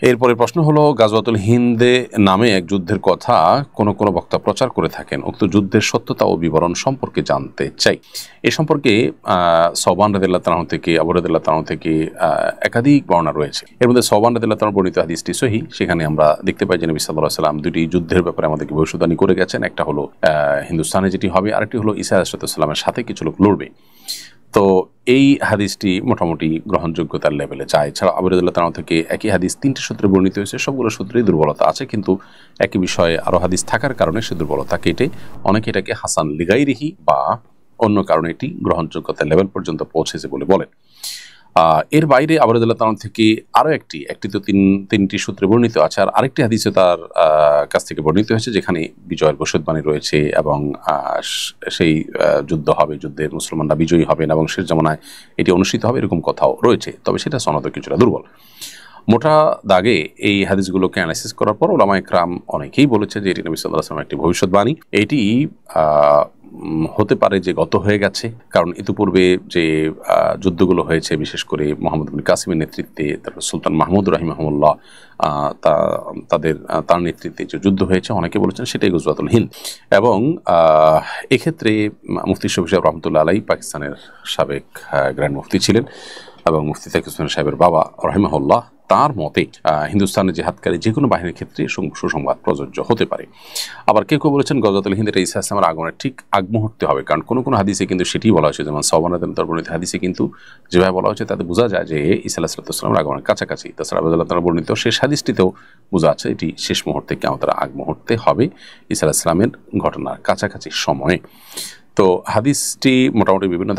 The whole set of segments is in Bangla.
এরপরে প্রশ্ন হলো, গাজওয়াতুল হিন্দে নামে এক যুদ্ধের কথা কোন কোন বক্তা প্রচার করে থাকেন, উক্ত যুদ্ধের সত্যতা ও বিবরণ সম্পর্কে জানতে চাই। এ সম্পর্কে সওবান রাদিয়াল্লাহু তাআলা থেকে, আবু রাদিয়াল্লাহু তাআলা থেকে একাধিক বর্ণনা রয়েছে। এর মধ্যে সওবান রাদিয়াল্লাহু তাআলা বর্ণিত হাদিসটি সহিহ। সেখানে আমরা দেখতে পাই যে নবী সাল্লাল্লাহু আলাইহি ওয়াসাল্লাম দুটি যুদ্ধের ব্যাপারে আমাদেরকে ভবিষ্যদ্বাণী করে গেছেন। একটা হলো হিন্দুস্তানে যেটি হবে, আরেকটি হলো ঈসা আলাইহিস সালামের সাথে কিছু লোক লড়বে। তো এই হাদিসটি মোটামুটি গ্রহণযোগ্যতার লেভেলে যায়। এছাড়া আবু রাদিয়াল্লাহু তাআলা থেকে একই হাদিস 3টি সূত্রে বর্ণিত হয়েছে। সবগুলো সূত্রেই দুর্বলতা আছে, কিন্তু একই বিষয়ে আরও হাদিস থাকার কারণে সে দুর্বলতা কেটে অনেকে এটাকে হাসান লিগাইরিহি বা অন্য কারণে এটি গ্রহণযোগ্যতার লেভেল পর্যন্ত পৌঁছেছে বলে বলেন। এর বাইরে আবু রাদিয়াল্লাহু তাআলা থেকে আরও একটি তো তিনটি সূত্রে বর্ণিত আছে, আর আরেকটি হাদিসে তার কাছ থেকে বর্ণিত হয়েছে যেখানে বিজয়ের ভবিষ্যদ্বাণী রয়েছে এবং সেই যুদ্ধ হবে, যুদ্ধের মুসলমানরা বিজয়ী হবেন এবং শেষ জামানায় এটি অনুষ্ঠিত হবে, এরকম কথাও রয়েছে। তবে সেটা সনদ কিছুটা দুর্বল। মোটা দাগে এই হাদিসগুলোকে অ্যানালাইসিস করার পর ওলামায়ে কেরাম অনেকেই বলেছে যে এটি নবী সাল্লাল্লাহু আলাইহি ওয়াসাল্লামের একটি ভবিষ্যদ্বাণী। এটি হতে পারে যে গত হয়ে গেছে, কারণ ইতিপূর্বে যে যুদ্ধগুলো হয়েছে, বিশেষ করে মোহাম্মদ বিন কাসিমের নেতৃত্বে, তারপর সুলতান মাহমুদ রাহিমাহুল্লাহ তার নেতৃত্বে যে যুদ্ধ হয়েছে, অনেকে বলেছেন সেটাই গজওয়াতুল হিন্দ। এবং এক্ষেত্রে মুফতি শফি সাহেব রহমতুল্লাহ আলাইহি পাকিস্তানের সাবেক গ্র্যান্ড মুফতি ছিলেন এবং মুফতি তাকি উসমান সাহেবের বাবা রাহিমাহুল্লাহ, তার মতে হিন্দুস্তানের জিহাদকারী যে কোনো বাহিনীর ক্ষেত্রে সুসংবাদ প্রযোজ্য হতে পারে। আবার কেউ কেউ বলেছেন গজওয়াতুল হিন্দ এটা ঈসা ইসলামের আগমনের ঠিক আগ মুহূর্তে হবে, কারণ কোনো হাদিসে কিন্তু সেটি বলা হয়েছে, যেমন সওবান রাদিয়াল্লাহু তাআলা বর্ণিত হাদিসে কিন্তু যেভাবে বলা হয়েছে তাতে বোঝা যায় যে ঈসা আলাইহিস সালামের আগমনের কাছাকাছি। তাছাড়া আবু রাদিয়াল্লাহু তাআলা বর্ণিত শেষ হাদিসটিতেও বোঝা যাচ্ছে এটি শেষ মুহূর্তে, কিয়ামতের আগ মুহূর্তে হবে, ঈসা আলাইহিস সালামের ঘটনার কাছাকাছি সময়ে। তো হাদিসটি মোটামুটি বিভিন্ন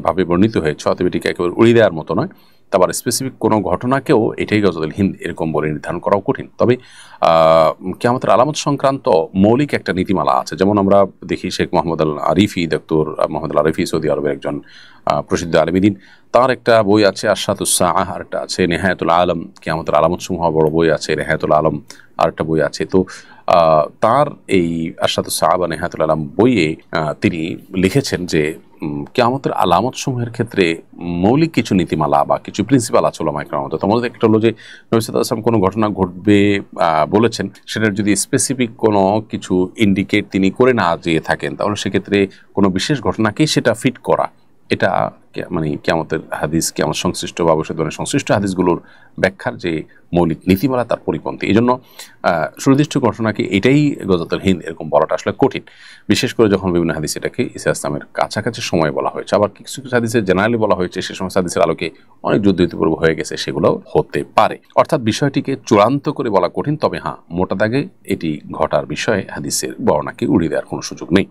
ভাবে বর্ণিত হয়েছে, অতএব এটিকে একেবারে উড়িয়ে দেওয়ার মতো নয়। তারপর স্পেসিফিক কোনো ঘটনাকেও এটাই গজওয়াতুল হিন্দ এরকম বলে নির্ধারণ করাও কঠিন। তবে কিয়ামতের আলামত সংক্রান্ত মৌলিক একটা নীতিমালা আছে। যেমন আমরা দেখি শেখ মোহাম্মদ আল আরিফি, ডক্টর মোহাম্মদ আল আরিফি, সৌদি আরবের একজন প্রসিদ্ধ আলেমীদ্বীন, তার একটা বই আছে আশরাতুস সাআহ, আরেকটা আছে নেহায়াতুল আলম, কিয়ামতের আলামত সমূহ বড় বই আছে নেহায়াতুল আলম, আরেকটা বই আছে। তো তার এই আশরাতুস সাআহ বা নেহায়াতুল আলম বইয়ে তিনি লিখেছেন যে কিয়ামতের আলামত সমূহের ক্ষেত্রে মৌলিক কিছু নীতিমালা বা কিছু প্রিন্সিপাল আছে ওলামায়ে কেরামের মধ্যে। তোমাদের একটা হলো যে নবী সাল্লাল্লাহু আলাইহি ওয়াসাল্লাম কোনো ঘটনা ঘটবে বলেছেন, সেটার যদি স্পেসিফিক কোনো কিছু ইন্ডিকেট তিনি করে না দিয়ে থাকেন, তাহলে সেক্ষেত্রে কোনো বিশেষ ঘটনাকেই সেটা ফিট করা, এটা মানে কিয়ামতের হাদিস, কিয়ামত সংশ্লিষ্ট বা ভবিষ্যদ্বাণী সংশ্লিষ্ট হাদিসগুলোর ব্যাখ্যার যে মৌলিক নীতিমালা তার পরিপন্থী। এই জন্য সুনির্দিষ্ট ঘটনাকে এটাই গজওয়াতুল হিন্দ এরকম বলাটা আসলে কঠিন, বিশেষ করে যখন বিভিন্ন হাদিস এটাকে ঈসা ইসলামের কাছাকাছি সময় বলা হয়েছে। আবার কিছু কিছু হাদিসে জেনারেলি বলা হয়েছে সে সমস্ত হাদিসের আলোকে অনেক যুদ্ধ ইতিপূর্বে হয়ে গেছে, সেগুলোও হতে পারে। অর্থাৎ বিষয়টিকে চূড়ান্ত করে বলা কঠিন, তবে হ্যাঁ মোটা দাগে এটি ঘটার বিষয়ে হাদিসের বর্ণনাকে উড়িয়ে দেওয়ার কোনো সুযোগ নেই।